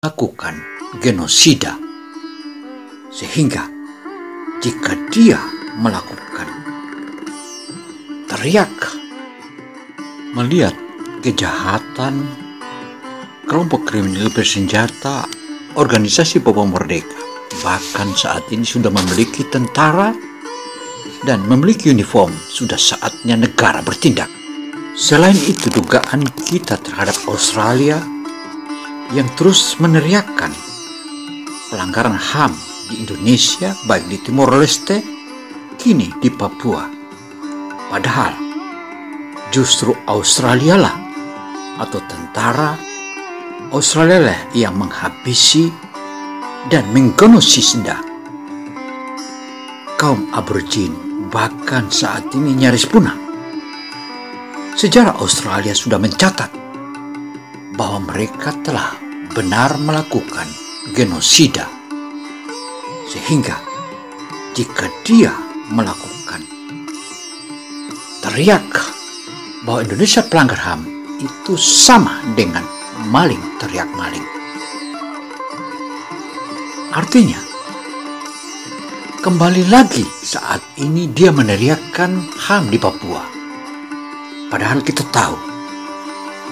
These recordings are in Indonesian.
melakukan genosida, sehingga jika dia melakukan teriak melihat kejahatan kelompok kriminal bersenjata organisasi Papua Merdeka, bahkan saat ini sudah memiliki tentara dan memiliki uniform, sudah saatnya negara bertindak. Selain itu, dugaan kita terhadap Australia yang terus meneriakkan pelanggaran HAM di Indonesia, baik di Timor Leste, kini di Papua. Padahal justru Australia lah atau tentara Australia lah yang menghabisi dan menggenosida kaum aborigin, bahkan saat ini nyaris punah. Sejarah Australia sudah mencatat bahwa mereka telah benar melakukan genosida, sehingga jika dia melakukan teriak bahwa Indonesia pelanggar HAM, itu sama dengan maling teriak maling. Artinya, kembali lagi saat ini dia meneriakkan HAM di Papua. Padahal kita tahu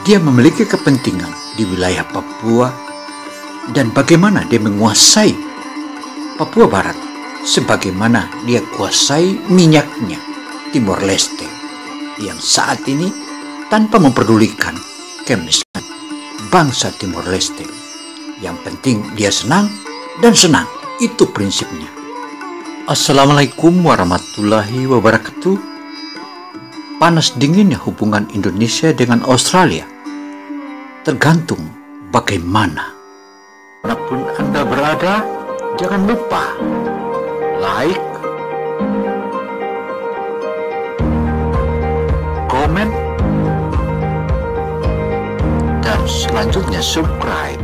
dia memiliki kepentingan di wilayah Papua dan bagaimana dia menguasai Papua Barat, sebagaimana dia kuasai minyaknya Timor Leste yang saat ini tanpa memperdulikan kemiskinan bangsa Timor Leste. Yang penting dia senang dan senang, itu prinsipnya. Assalamualaikum warahmatullahi wabarakatuh. Panas dinginnya hubungan Indonesia dengan Australia tergantung bagaimana. Manapun Anda berada, jangan lupa like, komen, dan selanjutnya subscribe.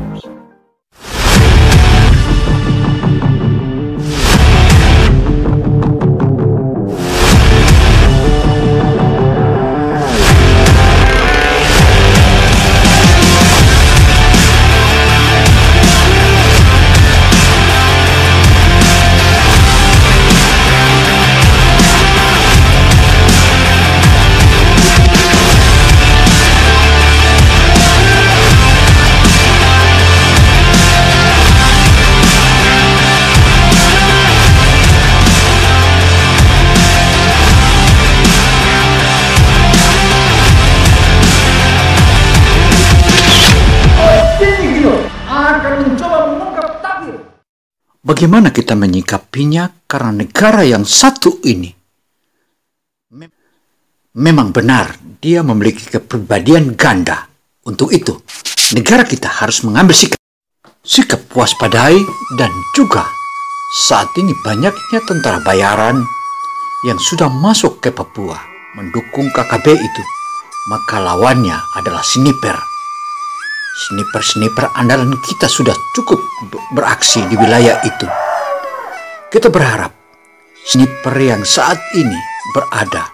Bagaimana kita menyikapinya, karena negara yang satu ini memang benar dia memiliki kepribadian ganda. Untuk itu, negara kita harus mengambil sikap waspadai, dan juga saat ini banyaknya tentara bayaran yang sudah masuk ke Papua mendukung KKB itu, maka lawannya adalah sniper. Sniper andalan kita sudah cukup beraksi di wilayah itu. Kita berharap sniper yang saat ini berada,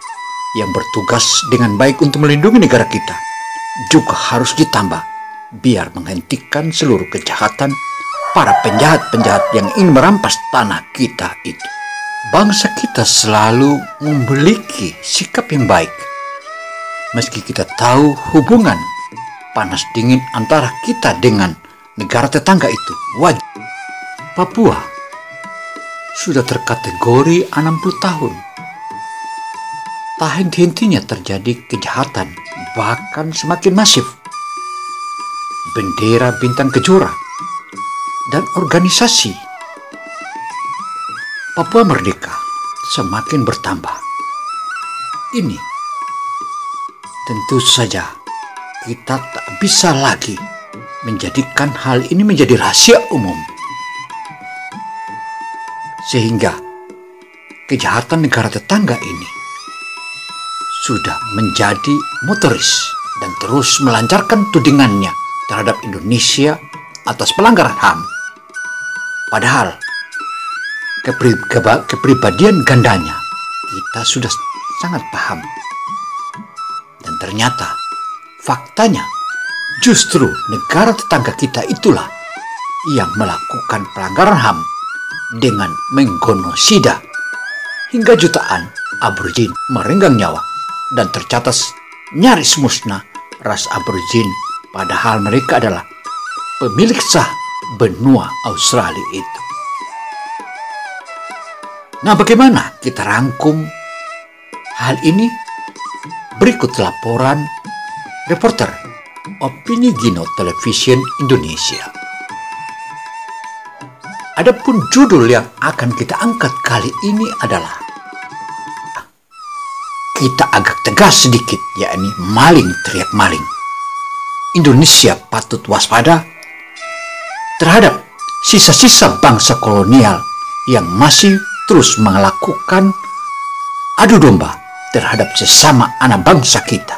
yang bertugas dengan baik untuk melindungi negara kita, juga harus ditambah biar menghentikan seluruh kejahatan para penjahat-penjahat yang ingin merampas tanah kita itu. Bangsa kita selalu memiliki sikap yang baik, meski kita tahu hubungan panas dingin antara kita dengan negara tetangga itu wajib. Papua sudah terkategori 60 tahun. Tak henti-hentinya terjadi kejahatan, bahkan semakin masif. Bendera bintang kejora dan organisasi Papua Merdeka semakin bertambah. Ini tentu saja kita tak bisa lagi menjadikan hal ini menjadi rahasia umum, sehingga kejahatan negara tetangga ini sudah menjadi motoris dan terus melancarkan tudingannya terhadap Indonesia atas pelanggaran HAM. Padahal kepribadian gandanya kita sudah sangat paham, dan ternyata faktanya, justru negara tetangga kita itulah yang melakukan pelanggaran HAM dengan menggenosida hingga jutaan aborigin merenggang nyawa dan tercatat nyaris musnah ras aborigin, padahal mereka adalah pemilik sah benua Australia itu. Nah, bagaimana kita rangkum hal ini? Berikut laporan reporter Opini Gino Television Indonesia. Adapun judul yang akan kita angkat kali ini adalah kita agak tegas sedikit, yakni maling teriak maling. Indonesia patut waspada terhadap sisa-sisa bangsa kolonial yang masih terus melakukan adu domba terhadap sesama anak bangsa kita.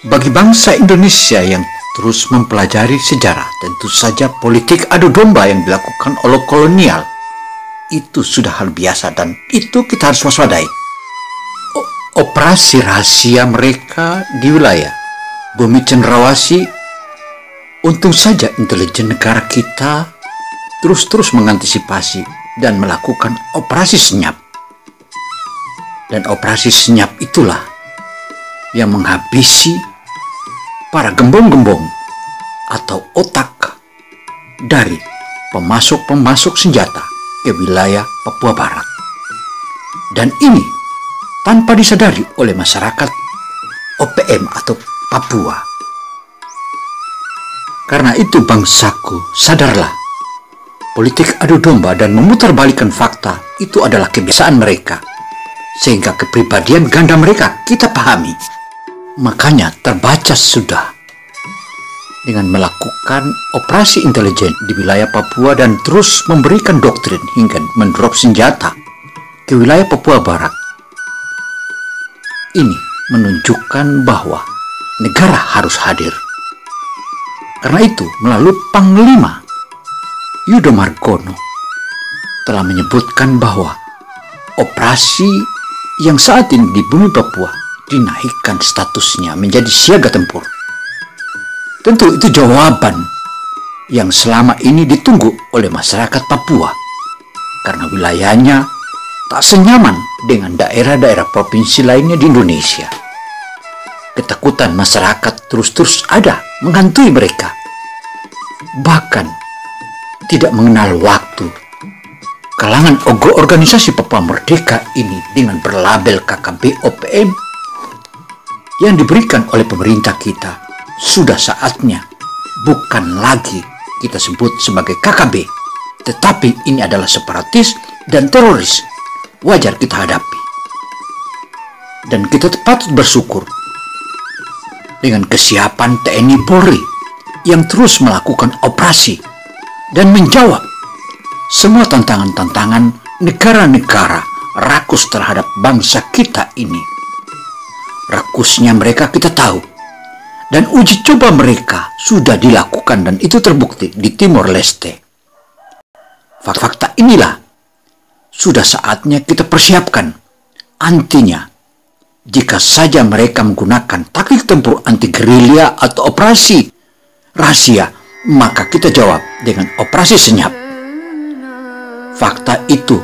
Bagi bangsa Indonesia yang terus mempelajari sejarah, tentu saja politik adu domba yang dilakukan oleh kolonial itu sudah hal biasa dan itu kita harus waspadai. Operasi rahasia mereka di wilayah Bumi Cenderawasih, untung saja intelijen negara kita terus mengantisipasi dan melakukan operasi senyap. Dan operasi senyap itulah yang menghabisi para gembong-gembong atau otak dari pemasok-pemasok senjata ke wilayah Papua Barat. Dan ini tanpa disadari oleh masyarakat OPM atau Papua. Karena itu bangsaku, sadarlah, politik adu domba dan memutarbalikkan fakta itu adalah kebiasaan mereka, sehingga kepribadian ganda mereka kita pahami. Makanya terbaca sudah dengan melakukan operasi intelijen di wilayah Papua dan terus memberikan doktrin hingga mendrop senjata ke wilayah Papua Barat. Ini menunjukkan bahwa negara harus hadir. Karena itu melalui Panglima Yudo Margono telah menyebutkan bahwa operasi yang saat ini di bumi Papua dinaikkan statusnya menjadi siaga tempur. Tentu itu jawaban yang selama ini ditunggu oleh masyarakat Papua karena wilayahnya tak senyaman dengan daerah-daerah provinsi lainnya di Indonesia. Ketakutan masyarakat terus ada menghantui mereka. Bahkan tidak mengenal waktu. Kalangan organisasi Papua Merdeka ini dengan berlabel KKB OPM yang diberikan oleh pemerintah kita sudah saatnya bukan lagi kita sebut sebagai KKB, tetapi ini adalah separatis dan teroris. Wajar kita hadapi. Dan kita patut bersyukur dengan kesiapan TNI Polri yang terus melakukan operasi dan menjawab semua tantangan-tantangan negara-negara rakus terhadap bangsa kita ini. Rakusnya mereka kita tahu, dan uji coba mereka sudah dilakukan dan itu terbukti di Timor Leste. Fakta inilah sudah saatnya kita persiapkan antinya. Jika saja mereka menggunakan taktik tempur anti gerilya atau operasi rahasia, maka kita jawab dengan operasi senyap. Fakta itu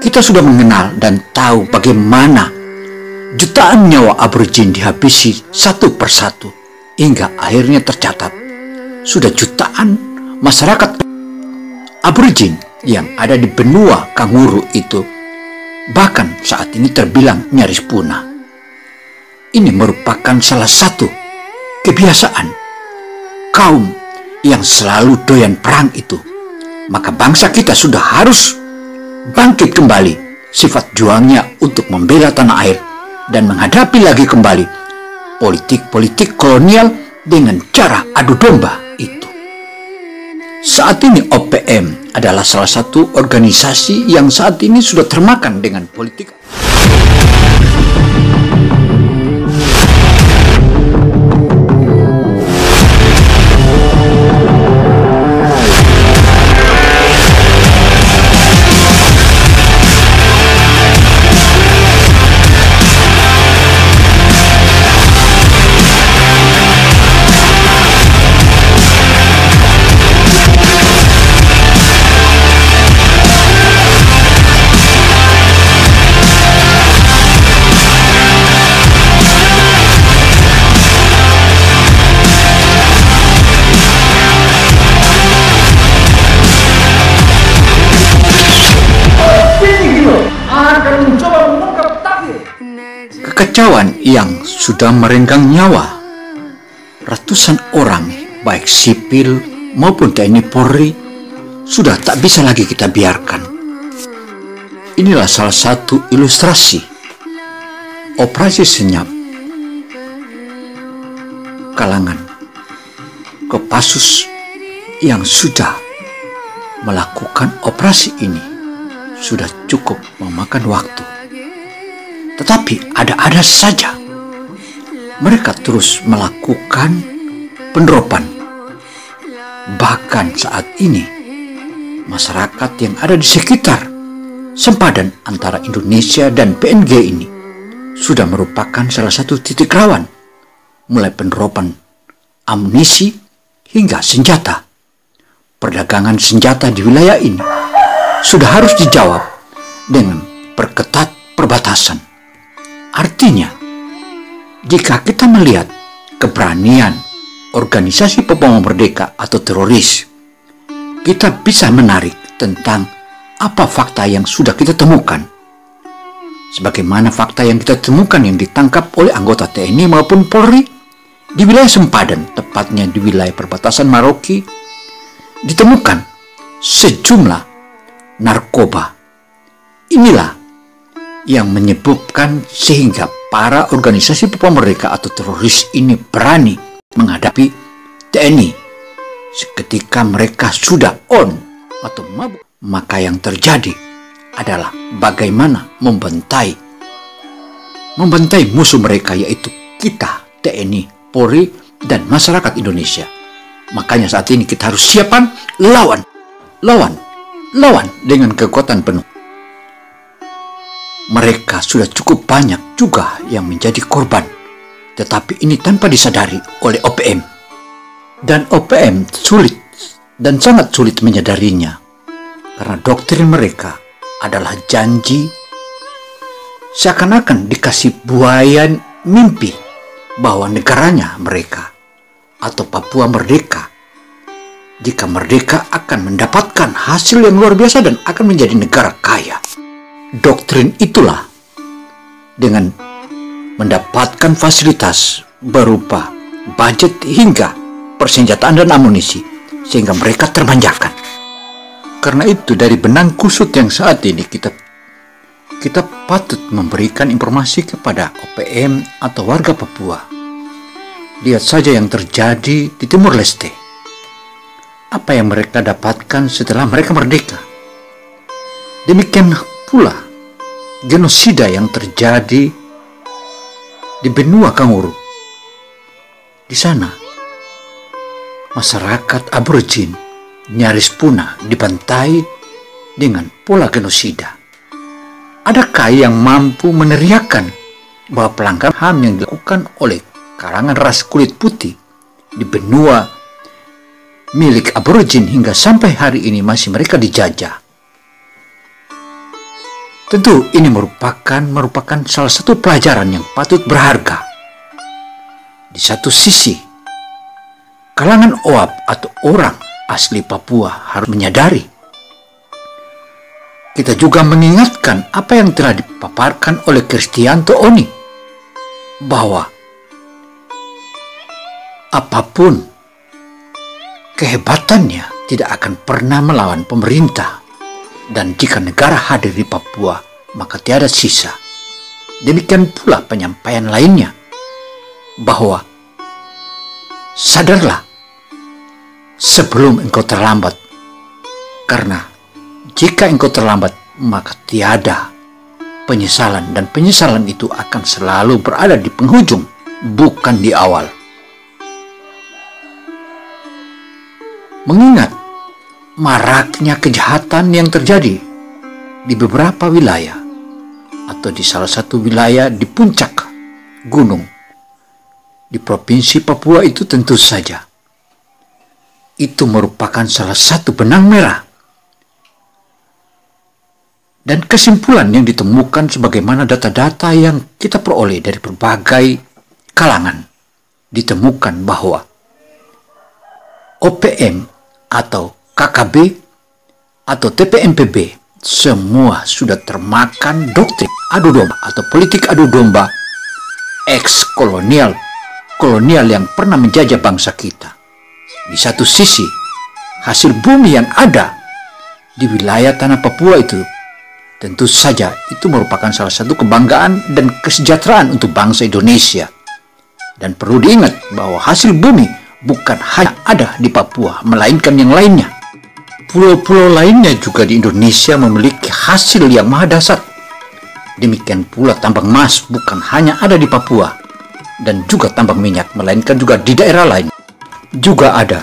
kita sudah mengenal dan tahu bagaimana jutaan nyawa aborigin dihabisi satu persatu hingga akhirnya tercatat sudah jutaan masyarakat aborigin yang ada di benua Kanguru itu bahkan saat ini terbilang nyaris punah. Ini merupakan salah satu kebiasaan kaum yang selalu doyan perang itu. Maka bangsa kita sudah harus bangkit kembali sifat juangnya untuk membela tanah air dan menghadapi lagi kembali politik-politik kolonial dengan cara adu domba itu. Saat ini OPM adalah salah satu organisasi yang saat ini sudah termakan dengan politik. kekacauan yang sudah merenggang nyawa ratusan orang, baik sipil maupun TNI Polri, sudah tak bisa lagi kita biarkan. Inilah salah satu ilustrasi operasi senyap kalangan Kopassus yang sudah melakukan operasi ini. Sudah cukup memakan waktu. Tetapi ada-ada saja mereka terus melakukan penerapan. Bahkan saat ini masyarakat yang ada di sekitar sempadan antara Indonesia dan PNG ini sudah merupakan salah satu titik rawan, mulai penerapan amunisi hingga senjata. Perdagangan senjata di wilayah ini sudah harus dijawab dengan perketat perbatasan. Artinya, jika kita melihat keberanian organisasi Papua Merdeka atau teroris, kita bisa menarik tentang apa fakta yang sudah kita temukan. Sebagaimana fakta yang kita temukan yang ditangkap oleh anggota TNI maupun Polri di wilayah sempadan, tepatnya di wilayah perbatasan Maroki, ditemukan sejumlah narkoba. Inilah yang menyebabkan sehingga para organisasi Papua Merdeka atau teroris ini berani menghadapi TNI seketika mereka sudah on atau mabuk. Maka yang terjadi adalah bagaimana membantai musuh mereka, yaitu kita, TNI, Polri, dan masyarakat Indonesia. Makanya saat ini kita harus siapkan lawan dengan kekuatan penuh. Mereka sudah cukup banyak juga yang menjadi korban, tetapi ini tanpa disadari oleh OPM. Dan OPM sulit dan sangat sulit menyadarinya, karena doktrin mereka adalah janji, seakan-akan dikasih buayan mimpi bahwa negaranya mereka atau Papua merdeka, jika merdeka akan mendapatkan hasil yang luar biasa dan akan menjadi negara kaya. Doktrin itulah dengan mendapatkan fasilitas berupa budget hingga persenjataan dan amunisi, sehingga mereka termanjakan. Karena itu dari benang kusut yang saat ini kita patut memberikan informasi kepada OPM atau warga Papua. Lihat saja yang terjadi di Timur Leste. Apa yang mereka dapatkan setelah mereka merdeka. Demikian pula genosida yang terjadi di benua Kanguru. Di sana masyarakat aborigin nyaris punah, dibantai dengan pola genosida. Adakah yang mampu meneriakkan bahwa pelanggaran HAM yang dilakukan oleh kalangan ras kulit putih di benua milik aborigin hingga sampai hari ini masih mereka dijajah? Tentu ini merupakan salah satu pelajaran yang patut berharga. Di satu sisi, kalangan OAP atau orang asli Papua harus menyadari. Kita juga mengingatkan apa yang telah dipaparkan oleh Kristianto Oni, bahwa apapun kehebatannya tidak akan pernah melawan pemerintah, dan jika negara hadir di Papua maka tiada sisa. Demikian pula penyampaian lainnya, bahwa sadarlah sebelum engkau terlambat, karena jika engkau terlambat maka tiada penyesalan, dan penyesalan itu akan selalu berada di penghujung, bukan di awal. Mengingat maraknya kejahatan yang terjadi di beberapa wilayah, atau di salah satu wilayah di puncak gunung di provinsi Papua itu, tentu saja itu merupakan salah satu benang merah. Dan kesimpulan yang ditemukan sebagaimana data-data yang kita peroleh dari berbagai kalangan, ditemukan bahwa OPM atau KKB atau TPMPB semua sudah termakan doktrin adu domba atau politik adu domba ex-kolonial yang pernah menjajah bangsa kita. Di satu sisi, hasil bumi yang ada di wilayah tanah Papua itu tentu saja itu merupakan salah satu kebanggaan dan kesejahteraan untuk bangsa Indonesia. Dan perlu diingat bahwa hasil bumi bukan hanya ada di Papua, melainkan yang lainnya. Pulau-pulau lainnya juga di Indonesia memiliki hasil yang maha dahsyat. Demikian pula tambang emas bukan hanya ada di Papua dan juga tambang minyak, melainkan juga di daerah lain juga ada.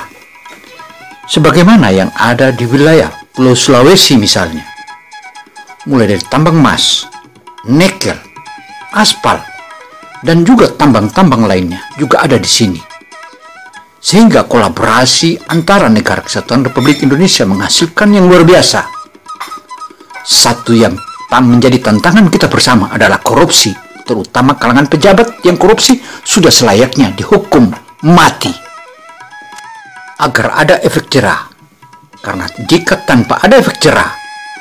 Sebagaimana yang ada di wilayah Pulau Sulawesi misalnya. Mulai dari tambang emas, nikel, aspal, dan juga tambang-tambang lainnya juga ada di sini. Sehingga kolaborasi antara Negara Kesatuan Republik Indonesia menghasilkan yang luar biasa. Satu yang menjadi tantangan kita bersama adalah korupsi, terutama kalangan pejabat yang korupsi sudah selayaknya dihukum mati. Agar ada efek jerah. Karena jika tanpa ada efek jerah,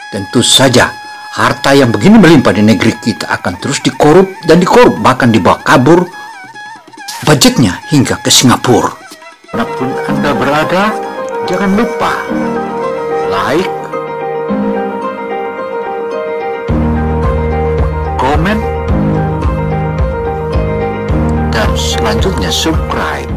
tentu saja harta yang begini melimpah di negeri kita akan terus dikorup, bahkan dibawa kabur budgetnya hingga ke Singapura. Manapun Anda berada, jangan lupa like, komen, dan selanjutnya subscribe.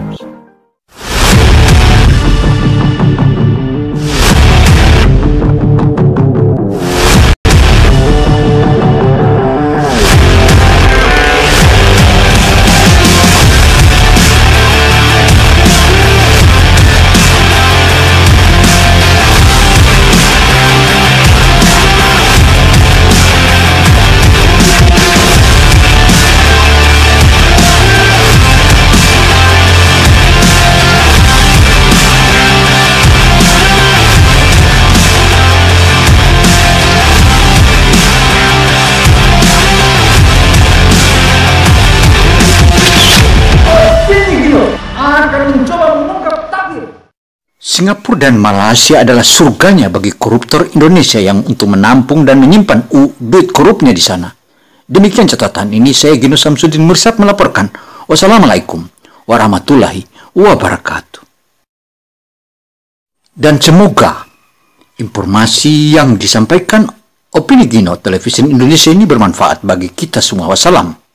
Singapura dan Malaysia adalah surganya bagi koruptor Indonesia yang untuk menampung dan menyimpan duit korupnya di sana. Demikian catatan ini, saya Gino Samsudin Mirsad melaporkan. Wassalamualaikum warahmatullahi wabarakatuh. Dan semoga informasi yang disampaikan opini Gino Televisi Indonesia ini bermanfaat bagi kita semua. Wassalam.